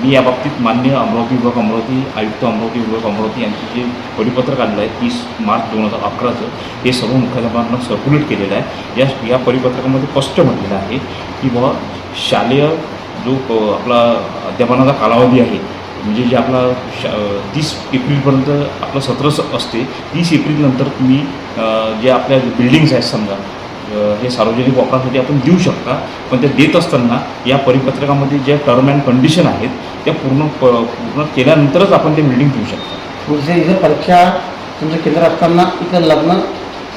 मी याबाबतीत माननीय अमरावती आयुक्त अमरावती यांचे जे परिपत्रक आलेलं आहे 30 मार्च 2011चं, हे सर्व मुख्याध्यापकांना सर्क्युलेट केलेलं आहे. या परिपत्रकामध्ये स्पष्ट म्हटलेलं आहे की बाबा शालेय जो आपला अध्यापनाचा कालावधी आहे, म्हणजे जे आपला 30 एप्रिलपर्यंत आपलं सत्र असते, 30 एप्रिलनंतर तुम्ही जे आपल्या बिल्डिंग्स आहेत समजा हे सार्वजनिक वापरासाठी आपण देऊ शकता. पण ते देत असताना या परिपत्रकामध्ये ज्या टर्म अँड कंडिशन आहेत त्या पूर्ण केल्यानंतरच आपण ते बिल्डिंग देऊ शकता. म्हणजे इथं परीक्षा तुमचं केंद्र असताना इथं लग्न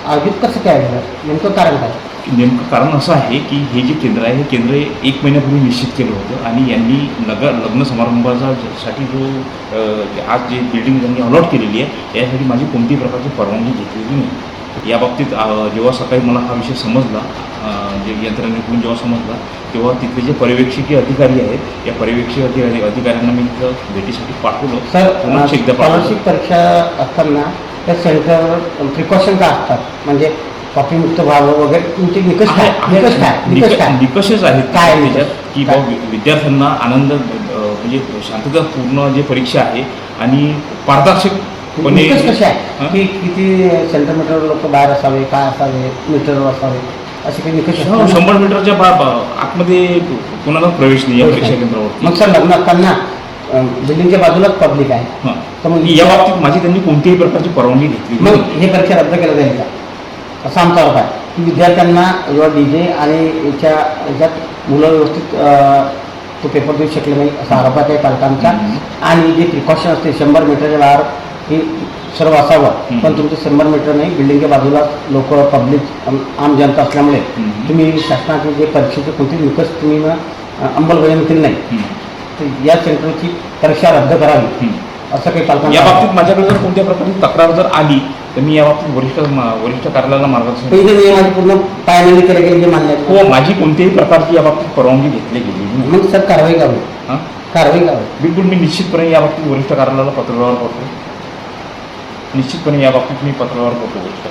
आयोजित कसं काय झालं, नेमकं कारण काय? नेमकं कारण असं आहे की हे जे केंद्र आहे हे केंद्र 1 महिन्यापूर्वी निश्चित केलं होतं आणि यांनी लग्न समारंभासाठी आज जे बिल्डिंग त्यांनी अलॉट केलेली आहे यासाठी माझी कोणत्याही प्रकारची परवानगी घेतलेली नाही. याबाबतीत जेव्हा सकाळी मला हा विषय समजला, जे यंत्रणेकडून जेव्हा समजला, तेव्हा तिथले जे पर्यवेक्षकीय अधिकारी आहेत या पर्यवेक्षक अधिकाऱ्यांना मी इथं भेटीसाठी पाठवलं. सर, स्कॉलरशिप परीक्षा असताना त्या सेंटरवर प्रिकॉशन का असतात, म्हणजे कॉपीमुक्त व्हावं वगैरे तुमचे निकष निकषच आहेत काय त्याच्यात की विद्यार्थ्यांना आनंद म्हणजे शांततापूर्ण जे परीक्षा आहे आणि पारदर्शक कसे आहे की किती सेंटीमीटर लोक बाहेर असावे, काय असावे, मीटरवर असावे, असे काही निकष? 100 मीटरच्या आतमध्ये कोणाला प्रवेश नाही या परीक्षा केंद्रावरती. मग सर, लग्न असताना बिल्डिंगच्या बाजूला पब्लिक आहे, तर मग या बाबतीत माझी त्यांनी कोणत्याही प्रकारची परवानगी घेतली. मग हे परीक्षा रद्द केलं जाईल का, असा आमचा आरोप आहे की विद्यार्थ्यांना जेव्हा DJ आणि याच्यात मुलं व्यवस्थित तो पेपर देऊ शकले नाही असा आरोप आहे पालकांचा. आणि जे प्रिकॉशन असते 100 मीटरच्या बाहेर हे सर्व असावं, पण तुमचं 100 मीटर नाही, बिल्डिंगच्या बाजूला लोक पब्लिक आम जनता असल्यामुळे तुम्ही शासनाचे जे परीक्षेचे कोणतेही निकष तुम्ही अंमलबजावणी केली नाही, तर या सेंटरची परीक्षा रद्द करावी असं काही पालकांना. या बाबतीत माझ्याकडे जर कोणत्या प्रकारची तक्रार जर आली तर मी या बाबतीत वरिष्ठ कार्यालयाला मार्गदर्शन माझी पूर्ण पायनली केले गेले मान्य हो. माझी कोणत्याही प्रकारची या बाबतीत परवानगी घेतली गेली. मग सर कारवाई करावी, कारवाई करावी. बिलकुल मी निश्चितपणे या बाबतीत वरिष्ठ कार्यालयाला पत्रव्यवहार करतो. निश्चितपणे या बाबतीत मी पत्रव्यवहार करतो वरिष्ठ